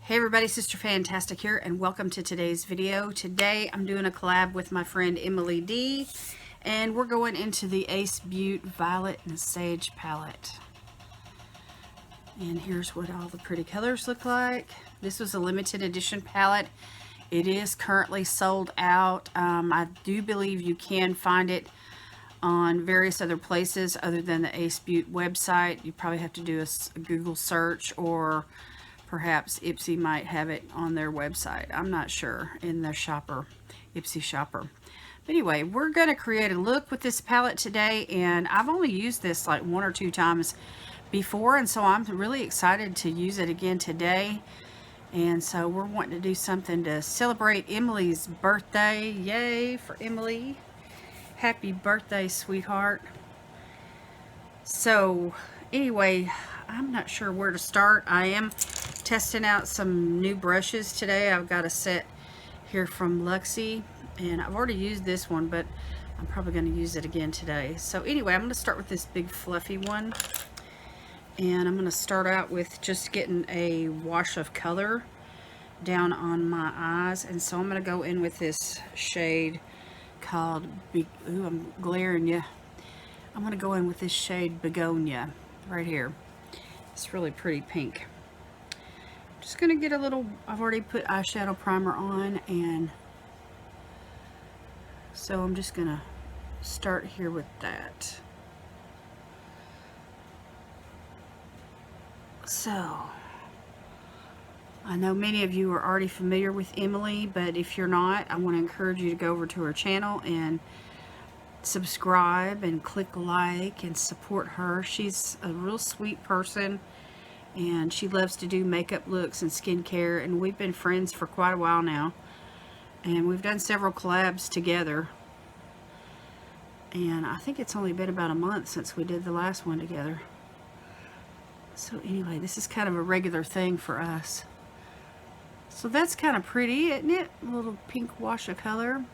Hey everybody, Sister Fantastic here, and welcome to today's video. Today I'm doing a collab with my friend Emily D, and we're going into the Ace Beaute Violet and Sage palette. And here's what all the pretty colors look like. This was a limited edition palette. It is currently sold out. I do believe you can find it on various other places other than the Ace Beaute website. You probably have to do a Google search, or perhaps Ipsy might have it on their website. I'm not sure, in their shopper, Ipsy shopper. But anyway, we're going to create a look with this palette today, and I've only used this like 1 or 2 times before, and so I'm really excited to use it again today. And so we're wanting to do something to celebrate Emily's birthday. Yay for Emily. Happy birthday, sweetheart. So anyway, I'm not sure where to start. I am testing out some new brushes today. I've got a set here from Luxie, and I've already used this one, but I'm probably going to use it again today. So anyway, I'm going to start with this big fluffy one, and I'm going to start out with just getting a wash of color down on my eyes. And so I'm going to go in with this shade called ooh, I'm glaring you. I'm going to go in with this shade Begonia right here. It's really pretty pink. Just going to get a little, I've already put eyeshadow primer on, and so I'm just going to start here with that. So I know many of you are already familiar with Emily, but if you're not, I want to encourage you to go over to her channel and subscribe and click like and support her. She's a real sweet person, and she loves to do makeup looks and skincare, and we've been friends for quite a while now, and we've done several collabs together, and I think it's only been about a month since we did the last one together. So anyway, this is kind of a regular thing for us. So that's kind of pretty, isn't it? A little pink wash of color.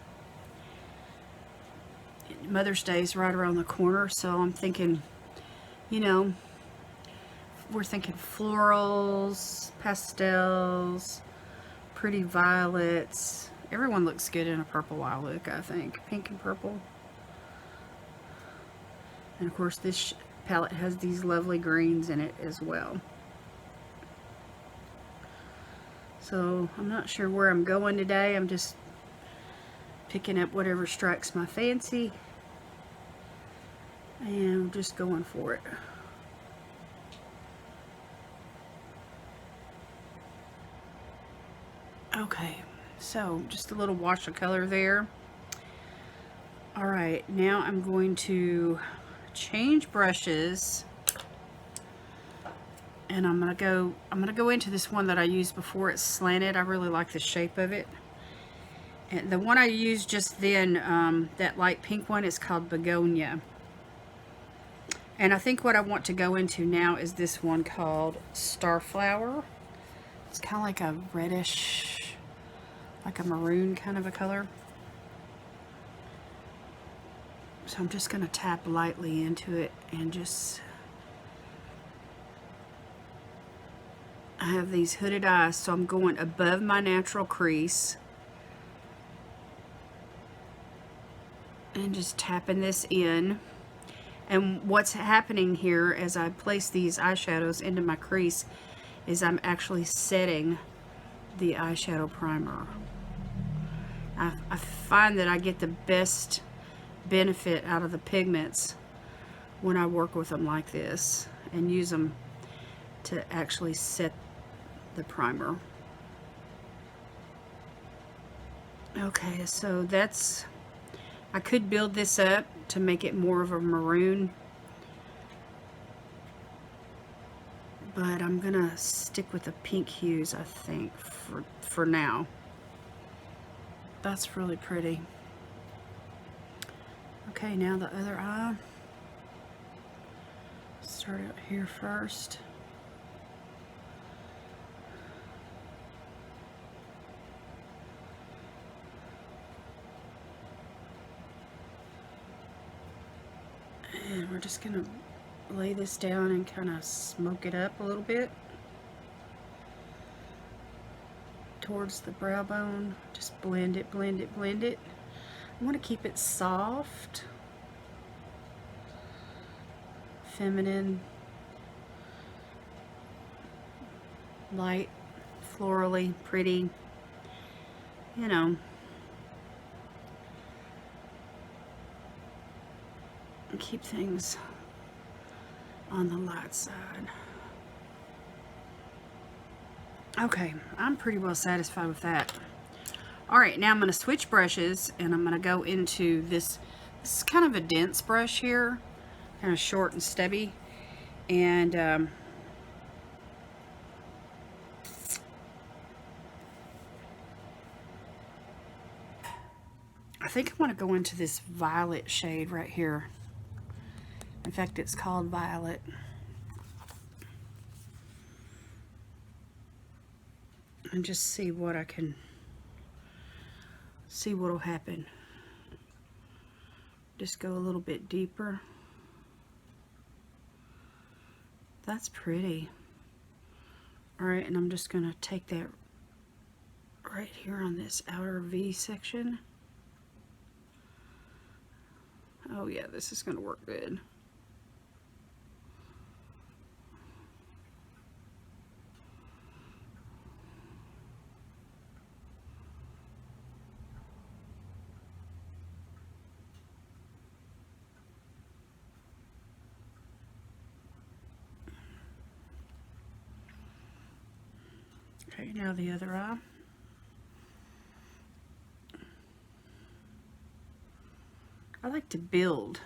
Mother's Day is right around the corner, so I'm thinking, you know, we're thinking florals, pastels, pretty violets. Everyone looks good in a purple eye look, I think. Pink and purple. And of course this palette has these lovely greens in it as well. So I'm not sure where I'm going today. I'm just picking up whatever strikes my fancy, and I'm just going for it. Okay, so just a little wash of color there. All right, now I'm going to change brushes, and I'm gonna go into this one that I used before. It's slanted. I really like the shape of it. And the one I used just then, that light pink one, is called Begonia. And I think what I want to go into now is this one called Starflower. It's kind of like a reddish, like a maroon kind of a color. So I'm just going to tap lightly into it, and just, I have these hooded eyes, so I'm going above my natural crease and just tapping this in. And what's happening here as I place these eyeshadows into my crease is I'm actually setting the eyeshadow primer. I find that I get the best benefit out of the pigments when I work with them like this and use them to actually set the primer. Okay, so that's, I could build this up to make it more of a maroon, but I'm gonna stick with the pink hues, I think, for now. That's really pretty. Okay, now the other eye. Start out here first. And we're just going to lay this down and kind of smoke it up a little bit. towards the brow bone. Just blend it, blend it, blend it. I want to keep it soft, feminine, light, florally, pretty, you know. And keep things on the light side. Okay, I'm pretty well satisfied with that. All right, now I'm going to switch brushes, and I'm going to go into this. This is kind of a dense brush here, kind of short and stubby, and I think I want to go into this violet shade right here. In fact, it's called Violet. And just see what I can, see what'll happen. Just go a little bit deeper. That's pretty. All right, and I'm just gonna take that right here on this outer V section. Oh yeah, this is gonna work good. Okay, now the other eye. I like to build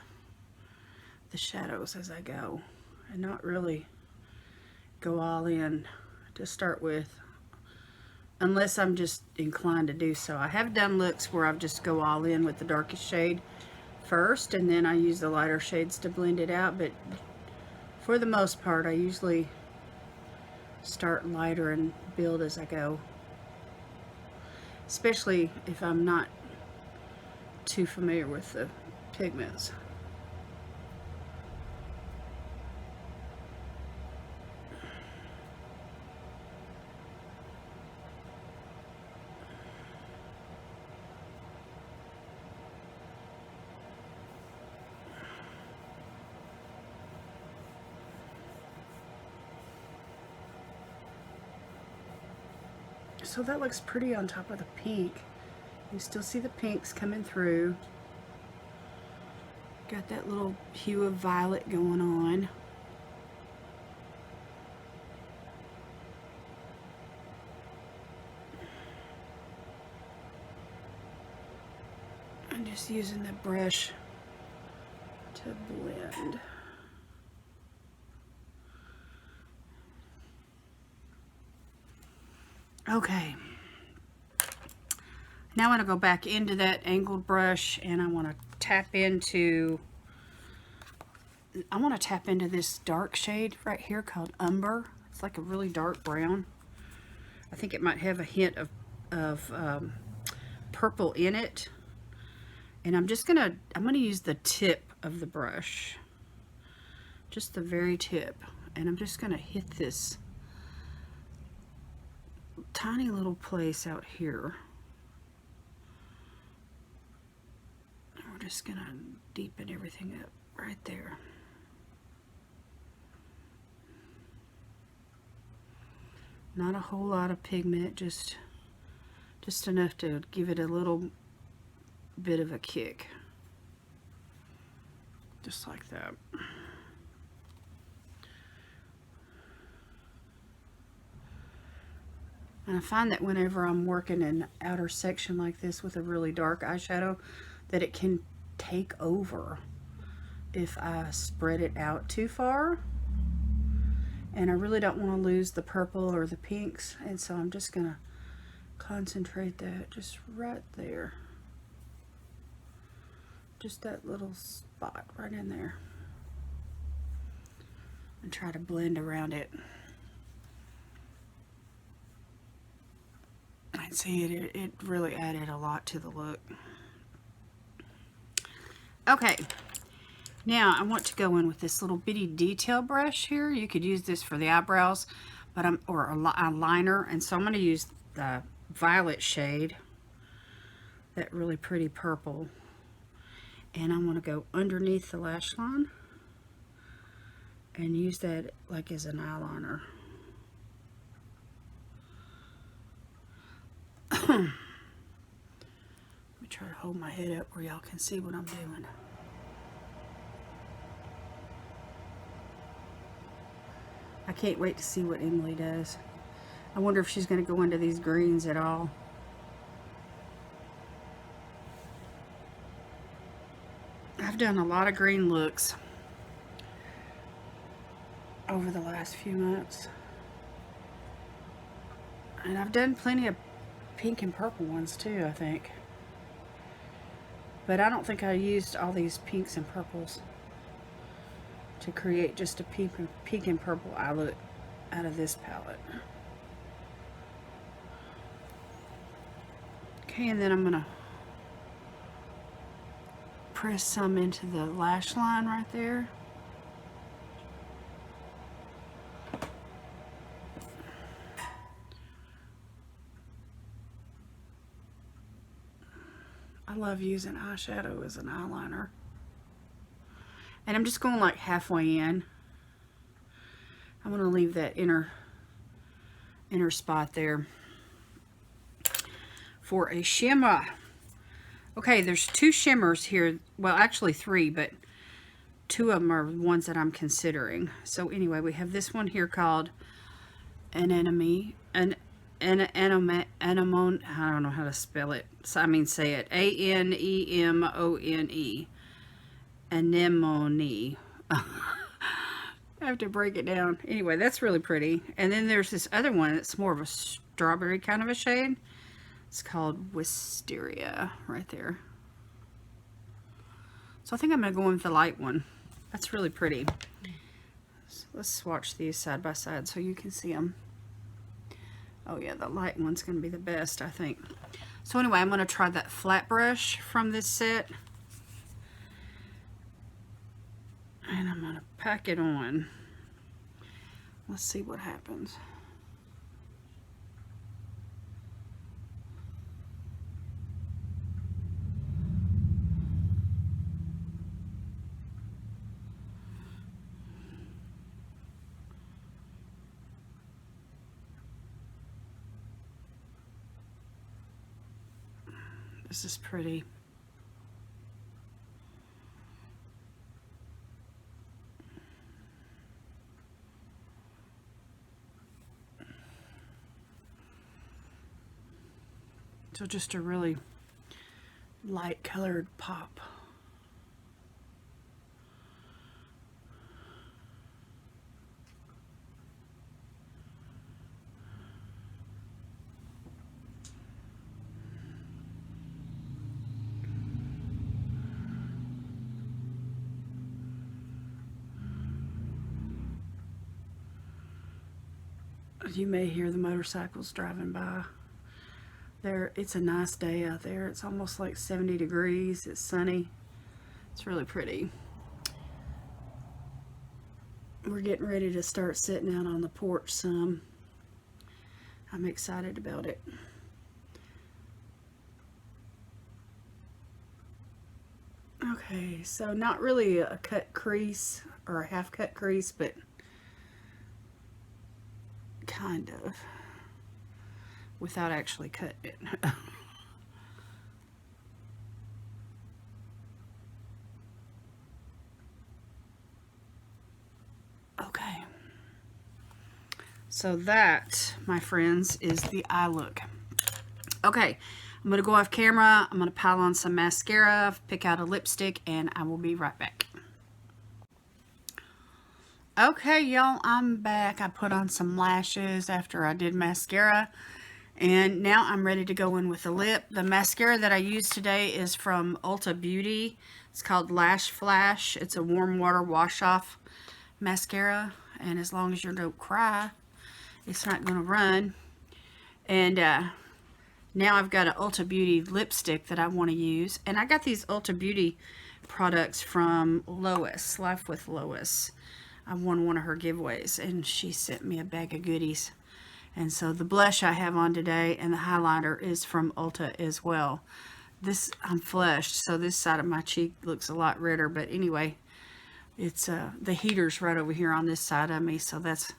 the shadows as I go and not really go all in to start with, unless I'm just inclined to do so. I have done looks where I've just go all in with the darkest shade first, and then I use the lighter shades to blend it out, but for the most part I usually start lighter and build as I go, especially if I'm not too familiar with the pigments. So that looks pretty on top of the pink. You still see the pinks coming through. Got that little hue of violet going on. I'm just using the brush to blend. Okay, now I want to go back into that angled brush, and I want to tap into this dark shade right here called Umber. It's like a really dark brown. I think it might have a hint of purple in it. And I'm gonna use the tip of the brush, just the very tip, and I'm just gonna hit this tiny little place out here. And we're just gonna deepen everything up right there. Not a whole lot of pigment, just enough to give it a little bit of a kick. Just like that. And I find that whenever I'm working an outer section like this with a really dark eyeshadow, that it can take over if I spread it out too far. And I really don't want to lose the purple or the pinks, and so I'm just gonna concentrate that just right there. Just that little spot right in there. And try to blend around it. I see it really added a lot to the look. Okay, now I want to go in with this little bitty detail brush here. You could use this for the eyebrows, but or a liner, and so I'm going to use the violet shade, that really pretty purple. And I'm going to go underneath the lash line and use that like as an eyeliner. Let me try to hold my head up where y'all can see what I'm doing. I can't wait to see what Emily does. I wonder if she's going to go into these greens at all. I've done a lot of green looks over the last few months. And I've done plenty of pink and purple ones too, I think. But I don't think I used all these pinks and purples to create just a pink and purple eye look out of this palette. Okay, and then I'm gonna press some into the lash line right there. I love using eyeshadow as an eyeliner. And I'm just going like halfway in. I'm going to leave that inner spot there for a shimmer. Okay, there's two shimmers here. Well, actually three, but two of them are ones that I'm considering. So anyway, we have this one here called Anemone. Anemone, I don't know how to spell it. So, I mean, say it. A-N-E-M-O-N-E. Anemone. I have to break it down. Anyway, that's really pretty. And then there's this other one that's more of a strawberry kind of a shade. It's called Wisteria right there. So I think I'm going to go in with the light one. That's really pretty. So let's swatch these side by side so you can see them. Oh yeah, the light one's going to be the best, I think. So anyway, I'm going to try that flat brush from this set. And I'm going to pack it on. Let's see what happens. This is pretty. So just a really light colored pop. You may hear the motorcycles driving by. There, it's a nice day out there. It's almost like 70 degrees. It's sunny. It's really pretty. We're getting ready to start sitting out on the porch some. I'm excited about it. Okay, so not really a cut crease or a half cut crease, but kind of, without actually cutting it. Okay, so that, my friends, is the eye look. Okay, I'm going to go off camera. I'm going to pile on some mascara, pick out a lipstick, and I will be right back. Okay, y'all, I'm back. I put on some lashes after I did mascara, and now I'm ready to go in with the lip. The mascara that I used today is from Ulta Beauty. It's called Lash Flash. It's a warm water wash off mascara, and as long as you don't cry, it's not going to run. And now I've got an Ulta Beauty lipstick that I want to use, and I got these Ulta Beauty products from Lois, Life with Lois. I won one of her giveaways, and she sent me a bag of goodies, And so the blush I have on today and the highlighter is from Ulta as well. This, I'm flushed, so this side of my cheek looks a lot redder. But anyway, it's the heater's right over here on this side of me, so that's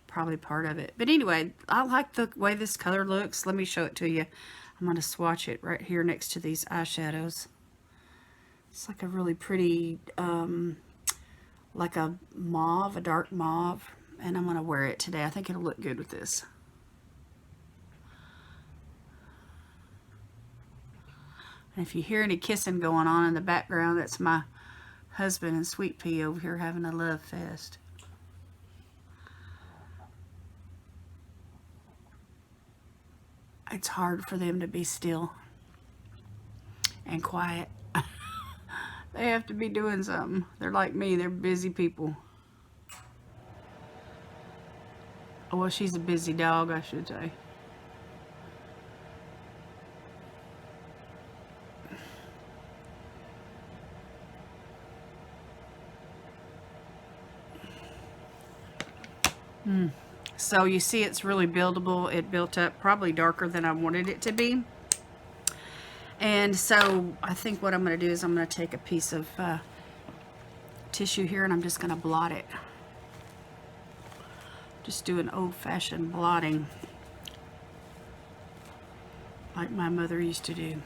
probably part of it. But anyway, I like the way this color looks. Let me show it to you. I'm going to swatch it right here next to these eyeshadows. It's like a really pretty, like a mauve, a dark mauve. And I'm going to wear it today. I think it'll look good with this. And if you hear any kissing going on in the background, that's my husband and Sweet Pea over here having a love fest. It's hard for them to be still and quiet. They have to be doing something. They're like me. They're busy people. Oh, well, she's a busy dog, I should say. So you see it's really buildable. It built up probably darker than I wanted it to be. And so I think what I'm going to do is I'm going to take a piece of tissue here and I'm just going to blot it. Just do an old-fashioned blotting like my mother used to do.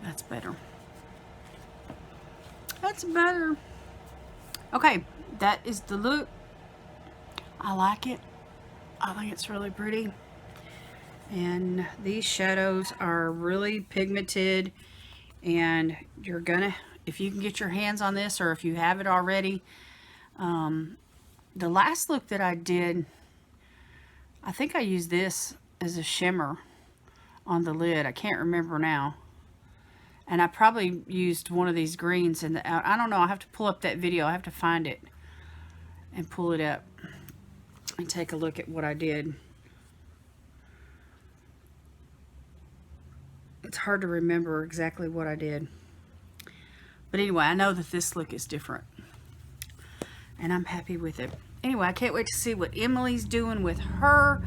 That's better. That's better. Okay, that is the look. I like it. I think it's really pretty. And these shadows are really pigmented, and you're gonna, if you can get your hands on this, or if you have it already, the last look that I did, I think I used this as a shimmer on the lid. I can't remember now. And I probably used one of these greens in the, I don't know, I have to pull up that video. I have to find it and pull it up and take a look at what I did. It's hard to remember exactly what I did. But anyway, I know that this look is different. And I'm happy with it. Anyway, I can't wait to see what Emily's doing with her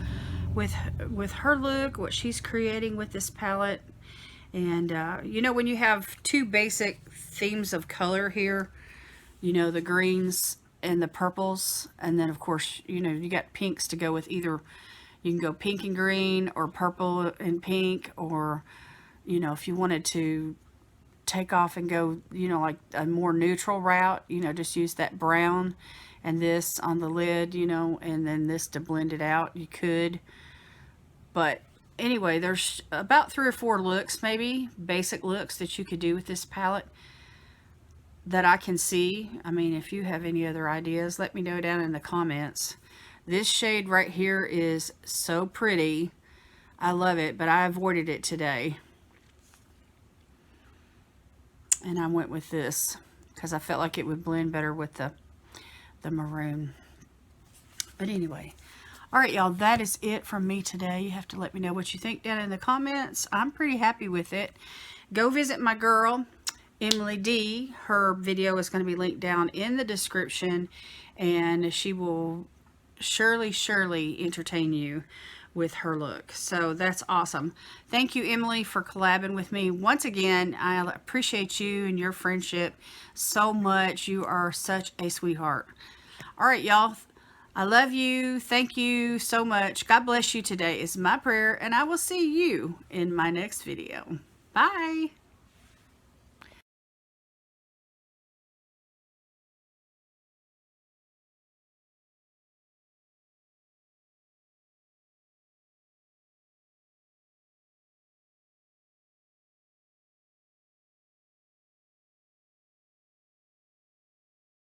look, what she's creating with this palette. And you know, when you have two basic themes of color here, you know, the greens and the purples, and then of course, you know, you got pinks to go with either. You can go pink and green, or purple and pink, or, you know, if you wanted to take off and go, you know, like a more neutral route, you know, just use that brown and this on the lid, you know, and then this to blend it out, you could. But anyway, there's about 3 or 4 looks, maybe basic looks, that you could do with this palette that I can see. I mean, if you have any other ideas, let me know down in the comments. This shade right here is so pretty. I love it, but I avoided it today. And I went with this because I felt like it would blend better with the maroon. But anyway, all right, y'all, that is it from me today. You have to let me know what you think down in the comments. I'm pretty happy with it. Go visit my girl, Emily D. Her video is going to be linked down in the description, and she will surely entertain you with her look. So that's awesome. Thank you, Emily, for collabing with me. Once again, I appreciate you and your friendship so much. You are such a sweetheart. All right, y'all. I love you. Thank you so much. God bless you today is my prayer, and I will see you in my next video. Bye.